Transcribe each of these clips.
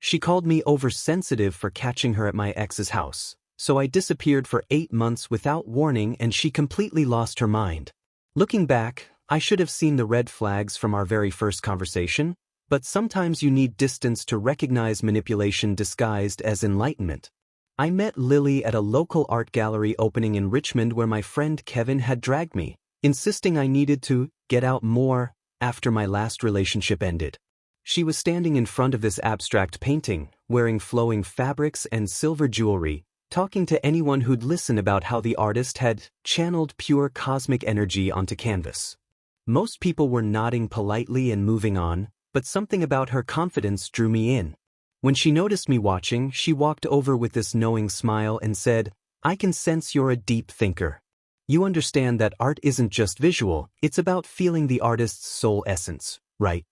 She called me oversensitive for catching her at my ex's house, so I disappeared for 8 months without warning and she completely lost her mind. Looking back, I should have seen the red flags from our very first conversation, but sometimes you need distance to recognize manipulation disguised as enlightenment. I met Lily at a local art gallery opening in Richmond where my friend Kevin had dragged me, insisting I needed to get out more after my last relationship ended. She was standing in front of this abstract painting, wearing flowing fabrics and silver jewelry, talking to anyone who'd listen about how the artist had channeled pure cosmic energy onto canvas. Most people were nodding politely and moving on, but something about her confidence drew me in. When she noticed me watching, she walked over with this knowing smile and said, "I can sense you're a deep thinker. You understand that art isn't just visual, it's about feeling the artist's soul essence, right?"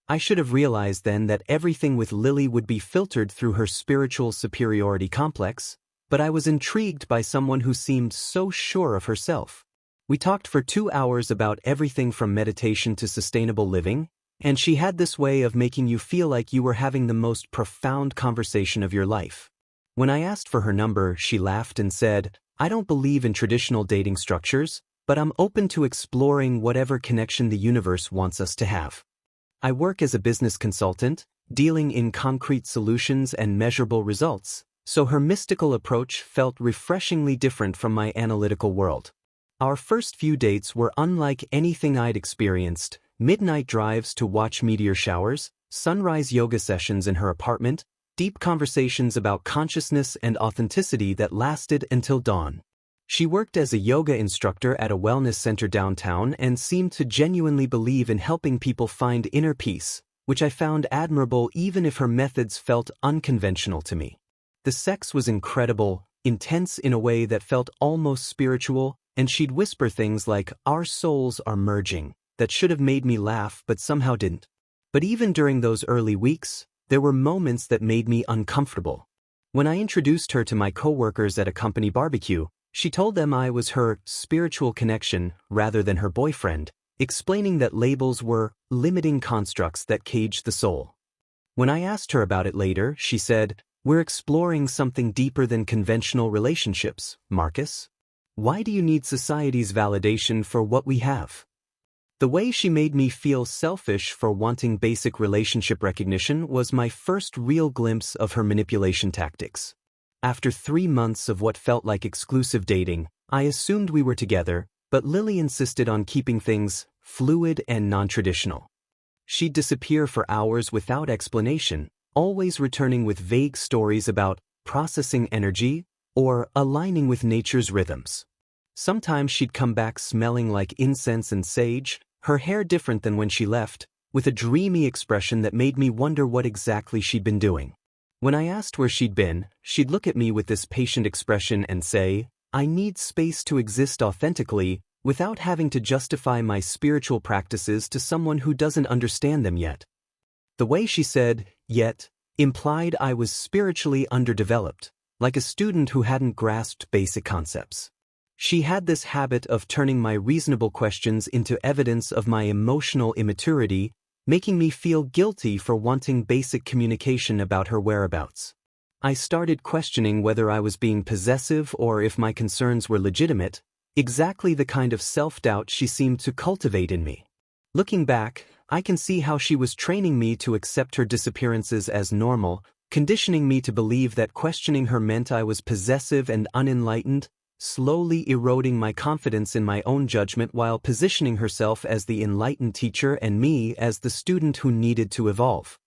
I should have realized then that everything with Lily would be filtered through her spiritual superiority complex, but I was intrigued by someone who seemed so sure of herself. We talked for 2 hours about everything from meditation to sustainable living, and she had this way of making you feel like you were having the most profound conversation of your life. When I asked for her number, she laughed and said, "I don't believe in traditional dating structures, but I'm open to exploring whatever connection the universe wants us to have." I work as a business consultant, dealing in concrete solutions and measurable results, so her mystical approach felt refreshingly different from my analytical world. Our first few dates were unlike anything I'd experienced: midnight drives to watch meteor showers, sunrise yoga sessions in her apartment, deep conversations about consciousness and authenticity that lasted until dawn. She worked as a yoga instructor at a wellness center downtown and seemed to genuinely believe in helping people find inner peace, which I found admirable even if her methods felt unconventional to me. The sex was incredible, intense in a way that felt almost spiritual, and she'd whisper things like, "Our souls are merging," that should have made me laugh but somehow didn't. But even during those early weeks, there were moments that made me uncomfortable. When I introduced her to my coworkers at a company barbecue, she told them I was her spiritual connection rather than her boyfriend, explaining that labels were limiting constructs that caged the soul. When I asked her about it later, she said, "We're exploring something deeper than conventional relationships, Marcus. Why do you need society's validation for what we have?" The way she made me feel selfish for wanting basic relationship recognition was my first real glimpse of her manipulation tactics. After 3 months of what felt like exclusive dating, I assumed we were together, but Lily insisted on keeping things fluid and non-traditional. She'd disappear for hours without explanation, always returning with vague stories about processing energy or aligning with nature's rhythms. Sometimes she'd come back smelling like incense and sage, her hair different than when she left, with a dreamy expression that made me wonder what exactly she'd been doing. When I asked where she'd been, she'd look at me with this patient expression and say, "I need space to exist authentically without having to justify my spiritual practices to someone who doesn't understand them yet." The way she said, "yet," implied I was spiritually underdeveloped, like a student who hadn't grasped basic concepts. She had this habit of turning my reasonable questions into evidence of my emotional immaturity, making me feel guilty for wanting basic communication about her whereabouts. I started questioning whether I was being possessive or if my concerns were legitimate, exactly the kind of self-doubt she seemed to cultivate in me. Looking back, I can see how she was training me to accept her disappearances as normal, conditioning me to believe that questioning her meant I was possessive and unenlightened, slowly eroding my confidence in my own judgment while positioning herself as the enlightened teacher and me as the student who needed to evolve.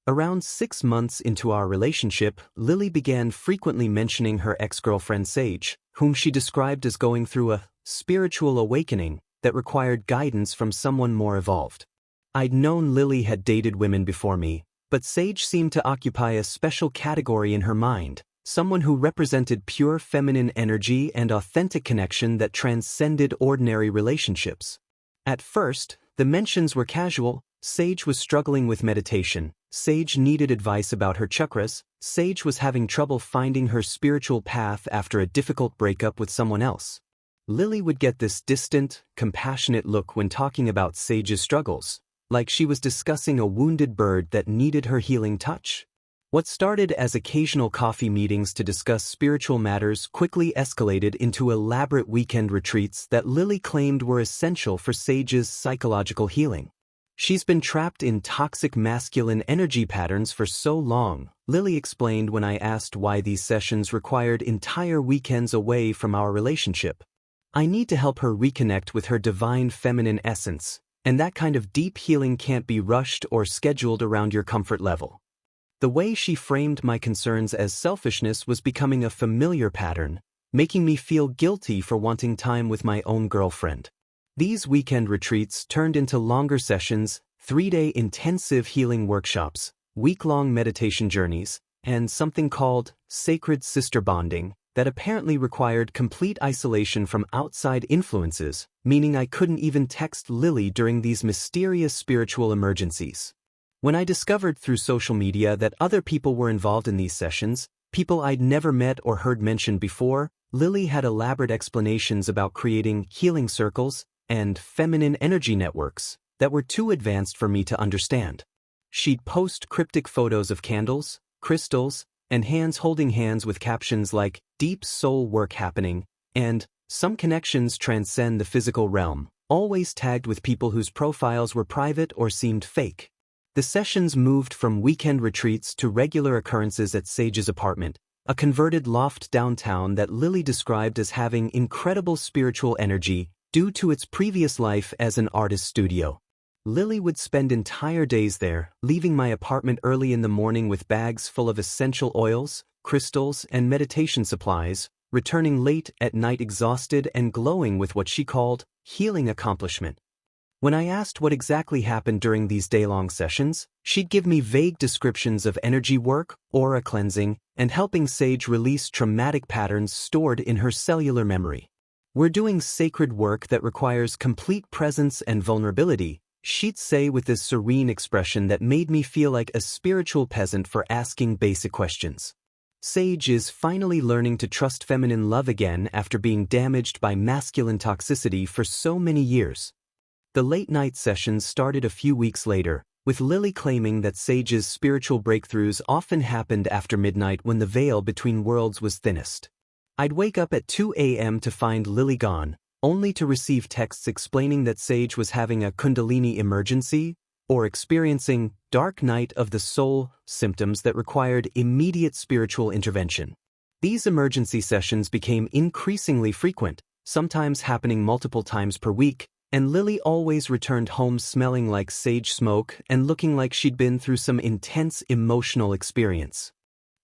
Around 6 months into our relationship, Lily began frequently mentioning her ex-girlfriend Sage, whom she described as going through a spiritual awakening that required guidance from someone more evolved. I'd known Lily had dated women before me, but Sage seemed to occupy a special category in her mind, someone who represented pure feminine energy and authentic connection that transcended ordinary relationships. At first, the mentions were casual. Sage was struggling with meditation, Sage needed advice about her chakras, Sage was having trouble finding her spiritual path after a difficult breakup with someone else. Lily would get this distant, compassionate look when talking about Sage's struggles, like she was discussing a wounded bird that needed her healing touch. What started as occasional coffee meetings to discuss spiritual matters quickly escalated into elaborate weekend retreats that Lily claimed were essential for Sage's psychological healing. She's been trapped in toxic masculine energy patterns for so long, Lily explained when I asked why these sessions required entire weekends away from our relationship. I need to help her reconnect with her divine feminine essence, and that kind of deep healing can't be rushed or scheduled around your comfort level. The way she framed my concerns as selfishness was becoming a familiar pattern, making me feel guilty for wanting time with my own girlfriend. These weekend retreats turned into longer sessions, 3-day intensive healing workshops, week-long meditation journeys, and something called sacred sister bonding that apparently required complete isolation from outside influences, meaning I couldn't even text Lily during these mysterious spiritual emergencies. When I discovered through social media that other people were involved in these sessions, people I'd never met or heard mentioned before, Lily had elaborate explanations about creating healing circles and feminine energy networks that were too advanced for me to understand. She'd post cryptic photos of candles, crystals, and hands holding hands with captions like, "Deep soul work happening," and "Some connections transcend the physical realm," always tagged with people whose profiles were private or seemed fake. The sessions moved from weekend retreats to regular occurrences at Sage's apartment, a converted loft downtown that Lily described as having incredible spiritual energy due to its previous life as an artist studio. Lily would spend entire days there, leaving my apartment early in the morning with bags full of essential oils, crystals, and meditation supplies, returning late at night exhausted and glowing with what she called healing accomplishment. When I asked what exactly happened during these day-long sessions, she'd give me vague descriptions of energy work, aura cleansing, and helping Sage release traumatic patterns stored in her cellular memory. "We're doing sacred work that requires complete presence and vulnerability," she'd say with this serene expression that made me feel like a spiritual peasant for asking basic questions. Sage is finally learning to trust feminine love again after being damaged by masculine toxicity for so many years. The late-night sessions started a few weeks later, with Lily claiming that Sage's spiritual breakthroughs often happened after midnight when the veil between worlds was thinnest. I'd wake up at 2 a.m. to find Lily gone, only to receive texts explaining that Sage was having a Kundalini emergency or experiencing dark night of the soul symptoms that required immediate spiritual intervention. These emergency sessions became increasingly frequent, sometimes happening multiple times per week, and Lily always returned home smelling like sage smoke and looking like she'd been through some intense emotional experience.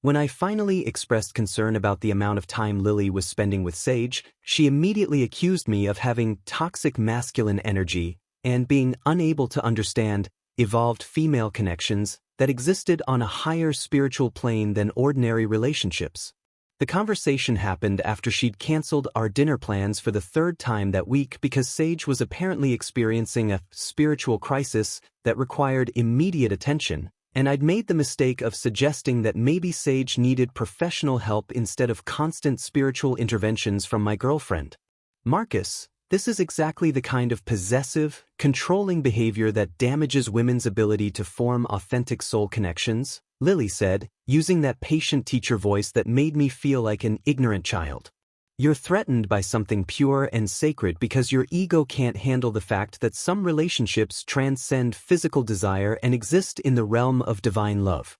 When I finally expressed concern about the amount of time Lily was spending with Sage, she immediately accused me of having toxic masculine energy and being unable to understand evolved female connections that existed on a higher spiritual plane than ordinary relationships. The conversation happened after she'd canceled our dinner plans for the third time that week because Sage was apparently experiencing a spiritual crisis that required immediate attention, and I'd made the mistake of suggesting that maybe Sage needed professional help instead of constant spiritual interventions from my girlfriend. "Marcus, this is exactly the kind of possessive, controlling behavior that damages women's ability to form authentic soul connections," Lily said, using that patient teacher voice that made me feel like an ignorant child. "You're threatened by something pure and sacred because your ego can't handle the fact that some relationships transcend physical desire and exist in the realm of divine love."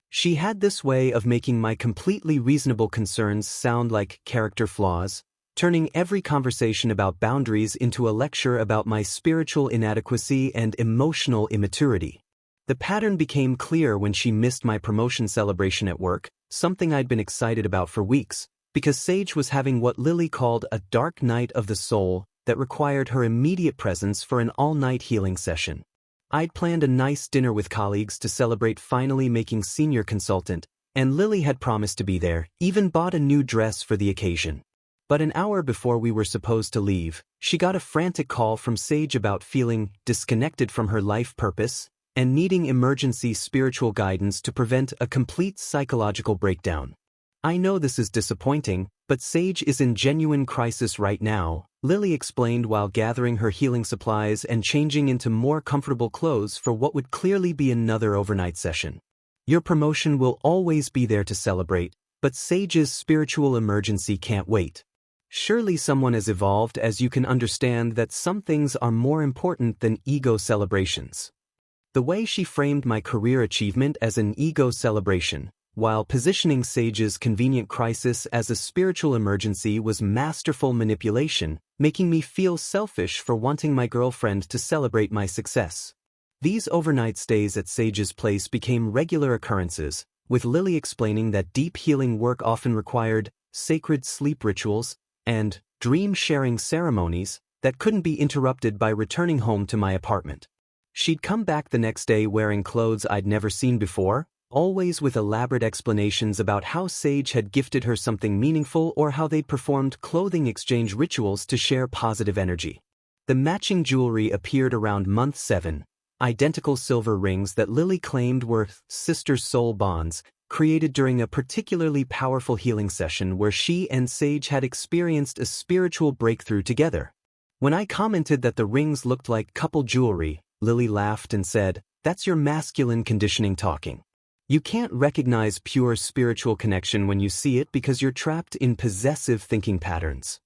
She had this way of making my completely reasonable concerns sound like character flaws, turning every conversation about boundaries into a lecture about my spiritual inadequacy and emotional immaturity. The pattern became clear when she missed my promotion celebration at work, something I'd been excited about for weeks, because Sage was having what Lily called a dark night of the soul that required her immediate presence for an all-night healing session. I'd planned a nice dinner with colleagues to celebrate finally making senior consultant, and Lily had promised to be there, even bought a new dress for the occasion. But an hour before we were supposed to leave, she got a frantic call from Sage about feeling disconnected from her life purpose and needing emergency spiritual guidance to prevent a complete psychological breakdown. "I know this is disappointing, but Sage is in genuine crisis right now," Lily explained while gathering her healing supplies and changing into more comfortable clothes for what would clearly be another overnight session. Your promotion will always be there to celebrate, but Sage's spiritual emergency can't wait. Surely someone as evolved as you can understand that some things are more important than ego celebrations. The way she framed my career achievement as an ego celebration, while positioning Sage's convenient crisis as a spiritual emergency, was masterful manipulation, making me feel selfish for wanting my girlfriend to celebrate my success. These overnight stays at Sage's place became regular occurrences, with Lily explaining that deep healing work often required sacred sleep rituals and dream-sharing ceremonies that couldn't be interrupted by returning home to my apartment. She'd come back the next day wearing clothes I'd never seen before, always with elaborate explanations about how Sage had gifted her something meaningful or how they'd performed clothing exchange rituals to share positive energy. The matching jewelry appeared around month 7, identical silver rings that Lily claimed were sister soul bonds, created during a particularly powerful healing session where she and Sage had experienced a spiritual breakthrough together. When I commented that the rings looked like couple jewelry, Lily laughed and said, "That's your masculine conditioning talking. You can't recognize pure spiritual connection when you see it because you're trapped in possessive thinking patterns."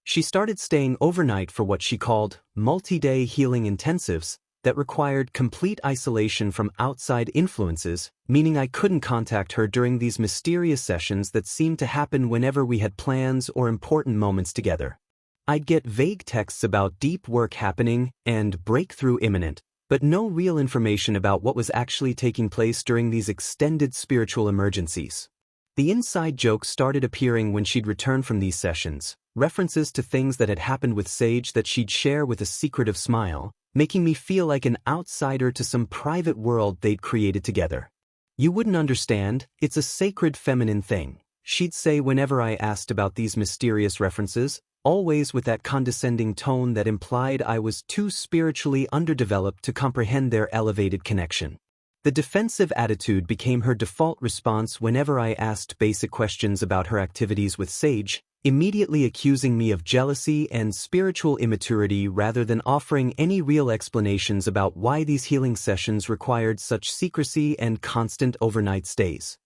She started staying overnight for what she called multi-day healing intensives that required complete isolation from outside influences, meaning I couldn't contact her during these mysterious sessions that seemed to happen whenever we had plans or important moments together. I'd get vague texts about deep work happening and breakthrough imminent, but no real information about what was actually taking place during these extended spiritual emergencies. The inside jokes started appearing when she'd return from these sessions, references to things that had happened with Sage that she'd share with a secretive smile, making me feel like an outsider to some private world they'd created together. "You wouldn't understand, it's a sacred feminine thing," she'd say whenever I asked about these mysterious references, always with that condescending tone that implied I was too spiritually underdeveloped to comprehend their elevated connection. The defensive attitude became her default response whenever I asked basic questions about her activities with Sage, immediately accusing me of jealousy and spiritual immaturity rather than offering any real explanations about why these healing sessions required such secrecy and constant overnight stays.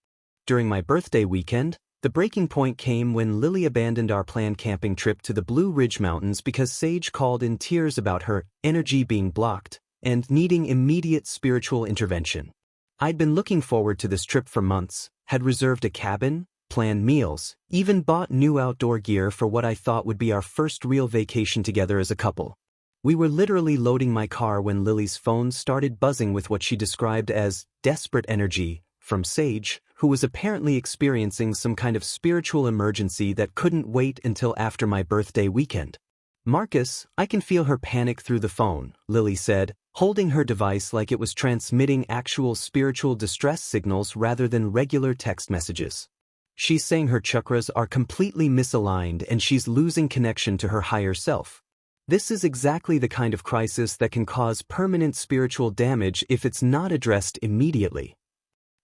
During my birthday weekend, the breaking point came when Lily abandoned our planned camping trip to the Blue Ridge Mountains because Sage called in tears about her energy being blocked and needing immediate spiritual intervention. I'd been looking forward to this trip for months, had reserved a cabin, planned meals, even bought new outdoor gear for what I thought would be our first real vacation together as a couple. We were literally loading my car when Lily's phone started buzzing with what she described as desperate energy from Sage, who was apparently experiencing some kind of spiritual emergency that couldn't wait until after my birthday weekend. "Marcus, I can feel her panic through the phone," Lily said, holding her device like it was transmitting actual spiritual distress signals rather than regular text messages. "She's saying her chakras are completely misaligned and she's losing connection to her higher self. This is exactly the kind of crisis that can cause permanent spiritual damage if it's not addressed immediately."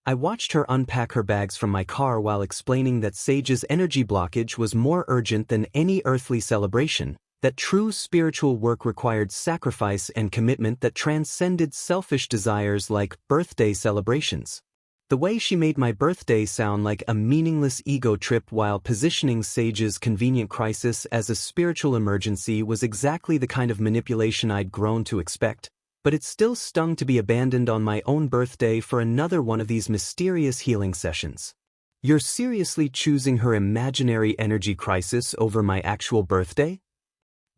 I watched her unpack her bags from my car while explaining that Sage's energy blockage was more urgent than any earthly celebration, that true spiritual work required sacrifice and commitment that transcended selfish desires like birthday celebrations. The way she made my birthday sound like a meaningless ego trip while positioning Sage's convenient crisis as a spiritual emergency was exactly the kind of manipulation I'd grown to expect, but it still stung to be abandoned on my own birthday for another one of these mysterious healing sessions. "You're seriously choosing her imaginary energy crisis over my actual birthday?"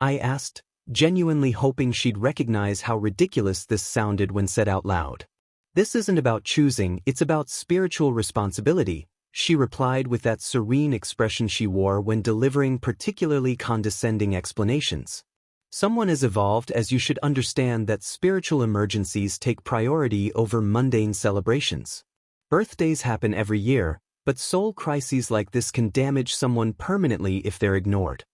I asked, genuinely hoping she'd recognize how ridiculous this sounded when said out loud. "This isn't about choosing, it's about spiritual responsibility," she replied with that serene expression she wore when delivering particularly condescending explanations. "Someone as evolved as you should understand that spiritual emergencies take priority over mundane celebrations. Birthdays happen every year, but soul crises like this can damage someone permanently if they're ignored."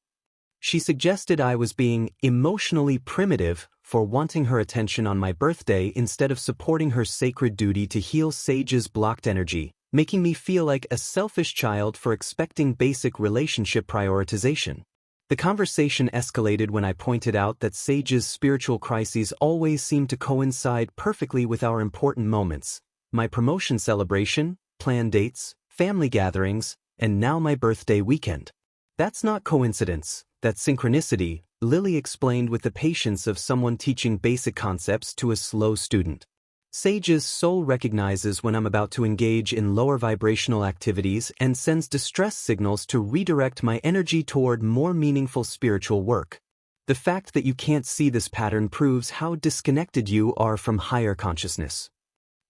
She suggested I was being emotionally primitive for wanting her attention on my birthday instead of supporting her sacred duty to heal Sage's blocked energy, making me feel like a selfish child for expecting basic relationship prioritization. The conversation escalated when I pointed out that Sage's spiritual crises always seem to coincide perfectly with our important moments, my promotion celebration, planned dates, family gatherings, and now my birthday weekend. That's not coincidence, that's synchronicity, Lily explained with the patience of someone teaching basic concepts to a slow student. Sage's soul recognizes when I'm about to engage in lower vibrational activities and sends distress signals to redirect my energy toward more meaningful spiritual work. The fact that you can't see this pattern proves how disconnected you are from higher consciousness.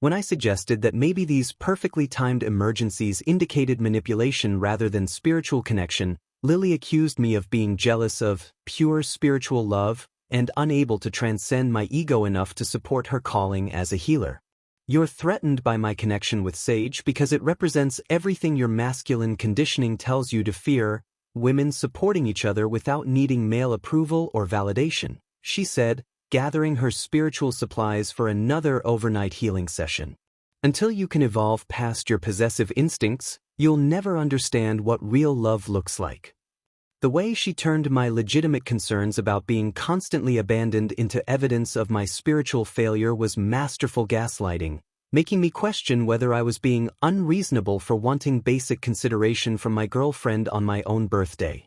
When I suggested that maybe these perfectly timed emergencies indicated manipulation rather than spiritual connection, Lily accused me of being jealous of pure spiritual love and unable to transcend my ego enough to support her calling as a healer. You're threatened by my connection with Sage because it represents everything your masculine conditioning tells you to fear, women supporting each other without needing male approval or validation, she said, gathering her spiritual supplies for another overnight healing session. Until you can evolve past your possessive instincts, you'll never understand what real love looks like. The way she turned my legitimate concerns about being constantly abandoned into evidence of my spiritual failure was masterful gaslighting, making me question whether I was being unreasonable for wanting basic consideration from my girlfriend on my own birthday.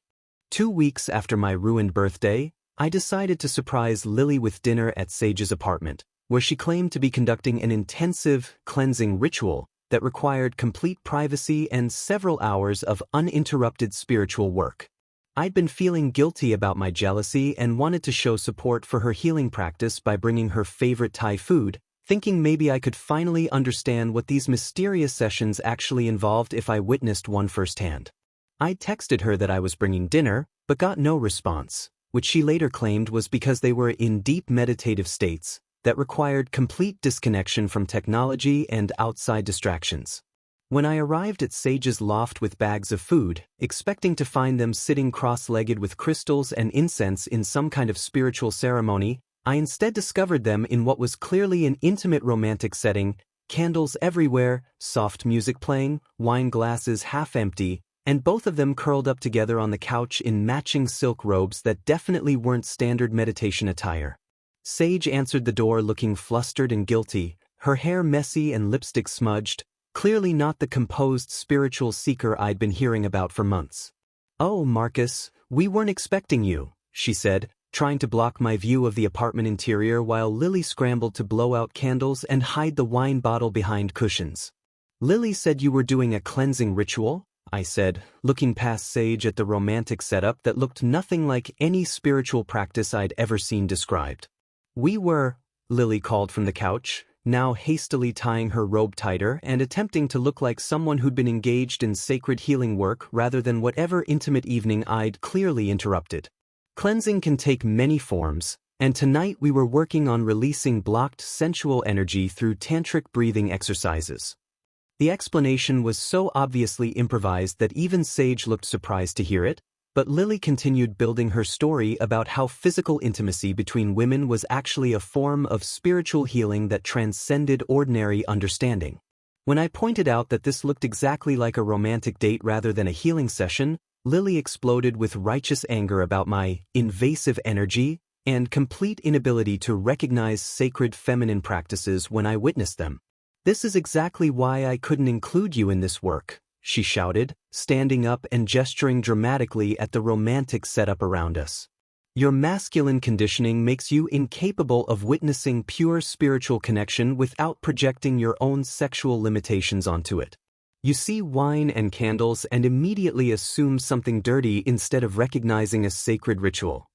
2 weeks after my ruined birthday, I decided to surprise Lily with dinner at Sage's apartment, where she claimed to be conducting an intensive, cleansing ritual that required complete privacy and several hours of uninterrupted spiritual work. I'd been feeling guilty about my jealousy and wanted to show support for her healing practice by bringing her favorite Thai food, thinking maybe I could finally understand what these mysterious sessions actually involved if I witnessed one firsthand. I texted her that I was bringing dinner, but got no response, which she later claimed was because they were in deep meditative states that required complete disconnection from technology and outside distractions. When I arrived at Sage's loft with bags of food, expecting to find them sitting cross-legged with crystals and incense in some kind of spiritual ceremony, I instead discovered them in what was clearly an intimate romantic setting, candles everywhere, soft music playing, wine glasses half empty, and both of them curled up together on the couch in matching silk robes that definitely weren't standard meditation attire. Sage answered the door looking flustered and guilty, her hair messy and lipstick smudged, clearly not the composed spiritual seeker I'd been hearing about for months. "Oh, Marcus, we weren't expecting you," she said, trying to block my view of the apartment interior while Lily scrambled to blow out candles and hide the wine bottle behind cushions. "Lily said you were doing a cleansing ritual," I said, looking past Sage at the romantic setup that looked nothing like any spiritual practice I'd ever seen described. "We were," Lily called from the couch, now hastily tying her robe tighter and attempting to look like someone who'd been engaged in sacred healing work rather than whatever intimate evening I'd clearly interrupted. "Cleansing can take many forms, and tonight we were working on releasing blocked sensual energy through tantric breathing exercises." The explanation was so obviously improvised that even Sage looked surprised to hear it, but Lily continued building her story about how physical intimacy between women was actually a form of spiritual healing that transcended ordinary understanding. When I pointed out that this looked exactly like a romantic date rather than a healing session, Lily exploded with righteous anger about my invasive energy and complete inability to recognize sacred feminine practices when I witnessed them. "This is exactly why I couldn't include you in this work," she shouted, standing up and gesturing dramatically at the romantic setup around us. "Your masculine conditioning makes you incapable of witnessing pure spiritual connection without projecting your own sexual limitations onto it. You see wine and candles and immediately assume something dirty instead of recognizing a sacred ritual."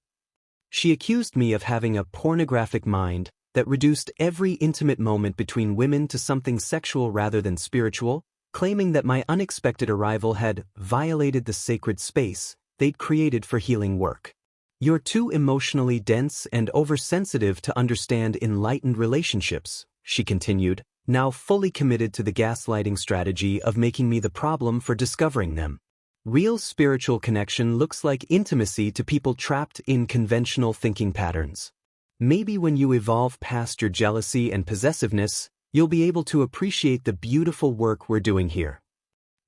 She accused me of having a pornographic mind that reduced every intimate moment between women to something sexual rather than spiritual, claiming that my unexpected arrival had violated the sacred space they'd created for healing work. "You're too emotionally dense and oversensitive to understand enlightened relationships," she continued, now fully committed to the gaslighting strategy of making me the problem for discovering them. "Real spiritual connection looks like intimacy to people trapped in conventional thinking patterns. Maybe when you evolve past your jealousy and possessiveness, you'll be able to appreciate the beautiful work we're doing here."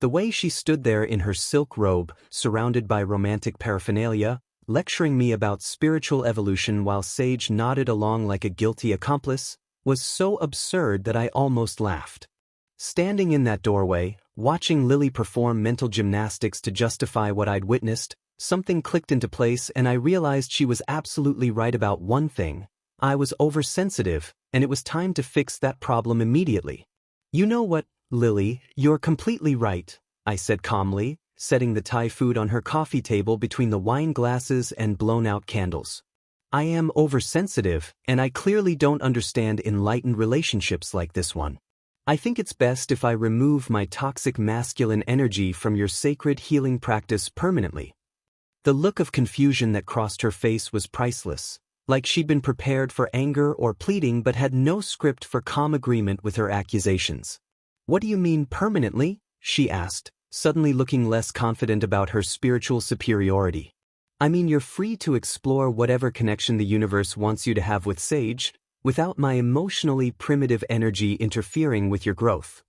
The way she stood there in her silk robe, surrounded by romantic paraphernalia, lecturing me about spiritual evolution while Sage nodded along like a guilty accomplice, was so absurd that I almost laughed. Standing in that doorway, watching Lily perform mental gymnastics to justify what I'd witnessed, something clicked into place and I realized she was absolutely right about one thing. I was oversensitive, and it was time to fix that problem immediately. You know what, Lily, you're completely right, I said calmly, setting the Thai food on her coffee table between the wine glasses and blown-out candles. I am oversensitive, and I clearly don't understand enlightened relationships like this one. I think it's best if I remove my toxic masculine energy from your sacred healing practice permanently. The look of confusion that crossed her face was priceless, like she'd been prepared for anger or pleading but had no script for calm agreement with her accusations. What do you mean permanently? She asked, suddenly looking less confident about her spiritual superiority. I mean, you're free to explore whatever connection the universe wants you to have with Sage, without my emotionally primitive energy interfering with your growth.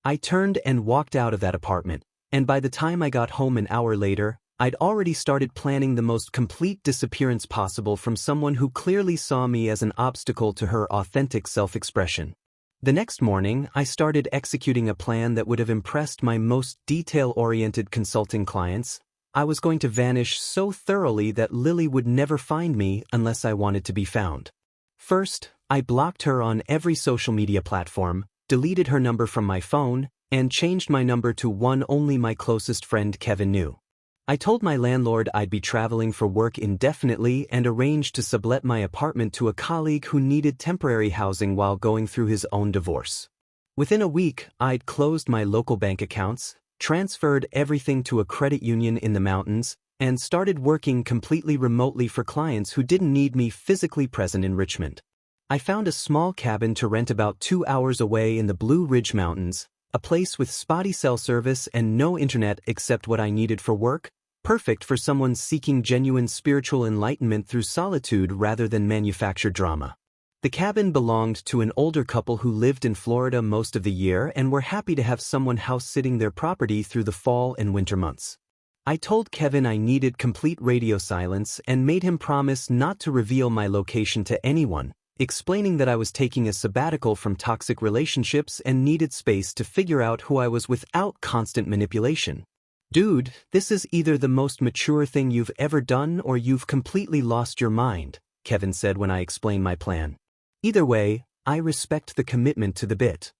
I turned and walked out of that apartment, and by the time I got home an hour later, I'd already started planning the most complete disappearance possible from someone who clearly saw me as an obstacle to her authentic self-expression. The next morning, I started executing a plan that would have impressed my most detail-oriented consulting clients. I was going to vanish so thoroughly that Lily would never find me unless I wanted to be found. First, I blocked her on every social media platform, deleted her number from my phone, and changed my number to one only my closest friend Kevin knew. I told my landlord I'd be traveling for work indefinitely and arranged to sublet my apartment to a colleague who needed temporary housing while going through his own divorce. Within a week, I'd closed my local bank accounts, transferred everything to a credit union in the mountains, and started working completely remotely for clients who didn't need me physically present in Richmond. I found a small cabin to rent about 2 hours away in the Blue Ridge Mountains, a place with spotty cell service and no internet except what I needed for work, perfect for someone seeking genuine spiritual enlightenment through solitude rather than manufactured drama. The cabin belonged to an older couple who lived in Florida most of the year and were happy to have someone house-sitting their property through the fall and winter months. I told Kevin I needed complete radio silence and made him promise not to reveal my location to anyone, explaining that I was taking a sabbatical from toxic relationships and needed space to figure out who I was without constant manipulation. Dude, this is either the most mature thing you've ever done or you've completely lost your mind, Kevin said when I explained my plan. Either way, I respect the commitment to the bit.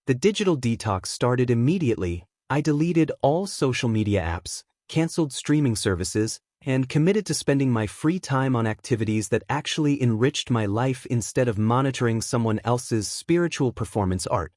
The digital detox started immediately. I deleted all social media apps, canceled streaming services, and committed to spending my free time on activities that actually enriched my life instead of monitoring someone else's spiritual performance art.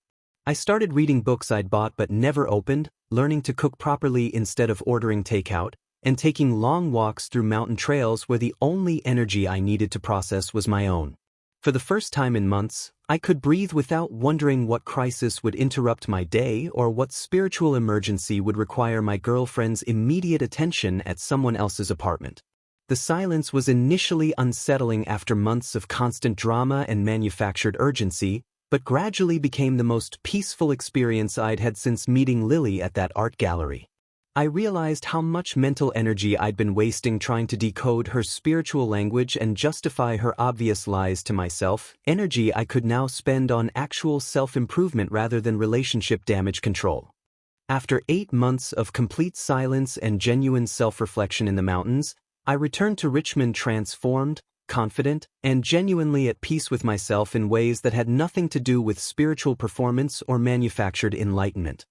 I started reading books I'd bought but never opened, learning to cook properly instead of ordering takeout, and taking long walks through mountain trails where the only energy I needed to process was my own. For the first time in months, I could breathe without wondering what crisis would interrupt my day or what spiritual emergency would require my girlfriend's immediate attention at someone else's apartment. The silence was initially unsettling after months of constant drama and manufactured urgency, but gradually became the most peaceful experience I'd had since meeting Lily at that art gallery. I realized how much mental energy I'd been wasting trying to decode her spiritual language and justify her obvious lies to myself, energy I could now spend on actual self-improvement rather than relationship damage control. After 8 months of complete silence and genuine self-reflection in the mountains, I returned to Richmond transformed, confident, and genuinely at peace with myself in ways that had nothing to do with spiritual performance or manufactured enlightenment.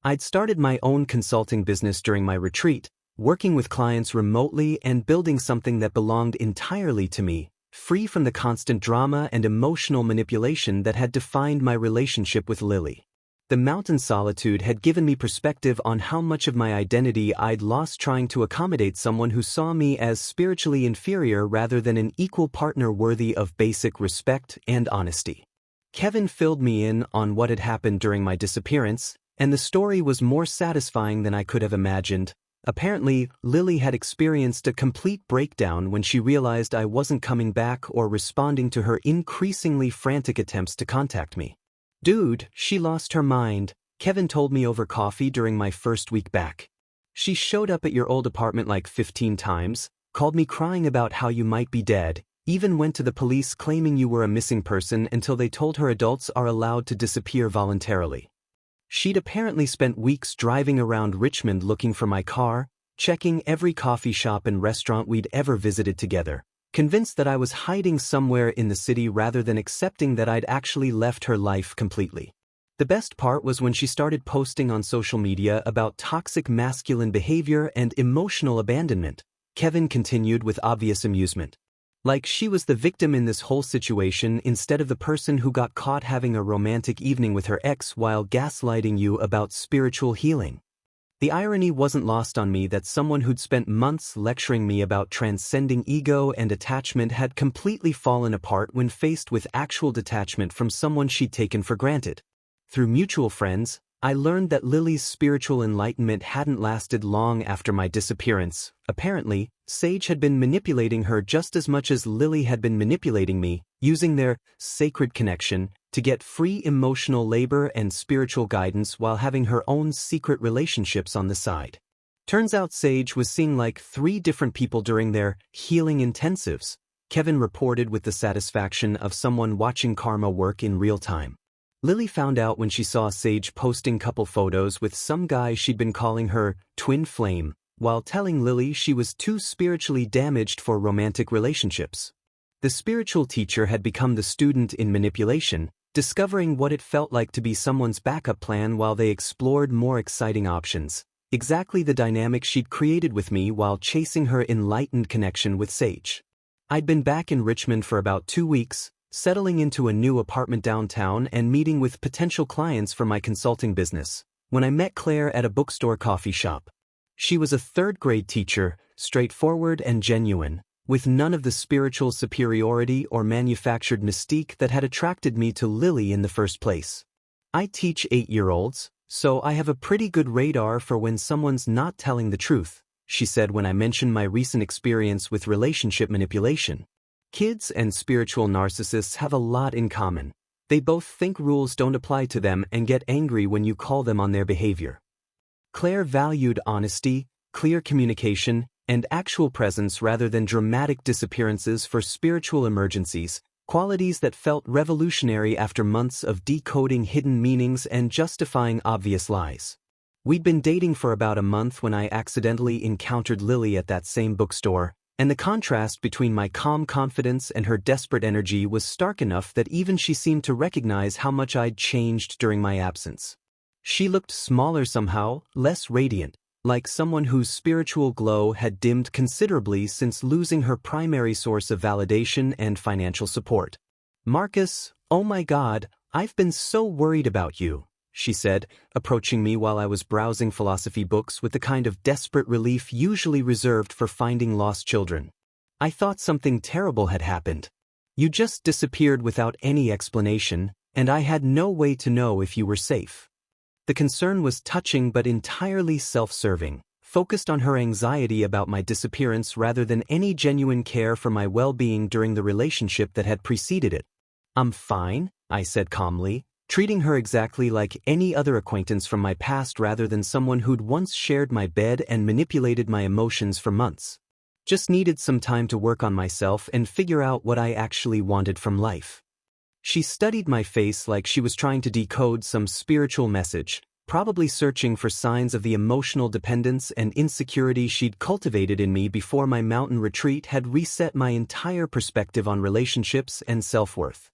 I'd started my own consulting business during my retreat, working with clients remotely and building something that belonged entirely to me, free from the constant drama and emotional manipulation that had defined my relationship with Lily. The mountain solitude had given me perspective on how much of my identity I'd lost trying to accommodate someone who saw me as spiritually inferior rather than an equal partner worthy of basic respect and honesty. Kevin filled me in on what had happened during my disappearance, and the story was more satisfying than I could have imagined. Apparently, Lily had experienced a complete breakdown when she realized I wasn't coming back or responding to her increasingly frantic attempts to contact me. Dude, she lost her mind, Kevin told me over coffee during my first week back. She showed up at your old apartment like 15 times, called me crying about how you might be dead, even went to the police claiming you were a missing person until they told her adults are allowed to disappear voluntarily. She'd apparently spent weeks driving around Richmond looking for my car, checking every coffee shop and restaurant we'd ever visited together, convinced that I was hiding somewhere in the city rather than accepting that I'd actually left her life completely. The best part was when she started posting on social media about toxic masculine behavior and emotional abandonment. Kevin continued with obvious amusement. Like she was the victim in this whole situation instead of the person who got caught having a romantic evening with her ex while gaslighting you about spiritual healing. The irony wasn't lost on me that someone who'd spent months lecturing me about transcending ego and attachment had completely fallen apart when faced with actual detachment from someone she'd taken for granted. Through mutual friends, I learned that Lily's spiritual enlightenment hadn't lasted long after my disappearance. Apparently, Sage had been manipulating her just as much as Lily had been manipulating me, using their sacred connection to get free emotional labor and spiritual guidance while having her own secret relationships on the side. Turns out Sage was seeing like 3 different people during their healing intensives, Kevin reported with the satisfaction of someone watching karma work in real time. Lily found out when she saw Sage posting couple photos with some guy she'd been calling her twin flame, while telling Lily she was too spiritually damaged for romantic relationships. The spiritual teacher had become the student in manipulation, discovering what it felt like to be someone's backup plan while they explored more exciting options, exactly the dynamic she'd created with me while chasing her enlightened connection with Sage. I'd been back in Richmond for about 2 weeks, settling into a new apartment downtown and meeting with potential clients for my consulting business, when I met Claire at a bookstore coffee shop. She was a 3rd-grade teacher, straightforward and genuine, with none of the spiritual superiority or manufactured mystique that had attracted me to Lily in the first place. I teach 8-year-olds, so I have a pretty good radar for when someone's not telling the truth, she said when I mentioned my recent experience with relationship manipulation. Kids and spiritual narcissists have a lot in common. They both think rules don't apply to them and get angry when you call them on their behavior. Claire valued honesty, clear communication, and actual presence rather than dramatic disappearances for spiritual emergencies, qualities that felt revolutionary after months of decoding hidden meanings and justifying obvious lies. We'd been dating for about a month when I accidentally encountered Lily at that same bookstore, and the contrast between my calm confidence and her desperate energy was stark enough that even she seemed to recognize how much I'd changed during my absence. She looked smaller somehow, less radiant, like someone whose spiritual glow had dimmed considerably since losing her primary source of validation and financial support. "Marcus, oh my God, I've been so worried about you," she said, approaching me while I was browsing philosophy books with the kind of desperate relief usually reserved for finding lost children. "I thought something terrible had happened. You just disappeared without any explanation, and I had no way to know if you were safe." The concern was touching but entirely self-serving, focused on her anxiety about my disappearance rather than any genuine care for my well-being during the relationship that had preceded it. "I'm fine," I said calmly, treating her exactly like any other acquaintance from my past rather than someone who'd once shared my bed and manipulated my emotions for months. Just needed some time to work on myself and figure out what I actually wanted from life. She studied my face like she was trying to decode some spiritual message, probably searching for signs of the emotional dependence and insecurity she'd cultivated in me before my mountain retreat had reset my entire perspective on relationships and self-worth.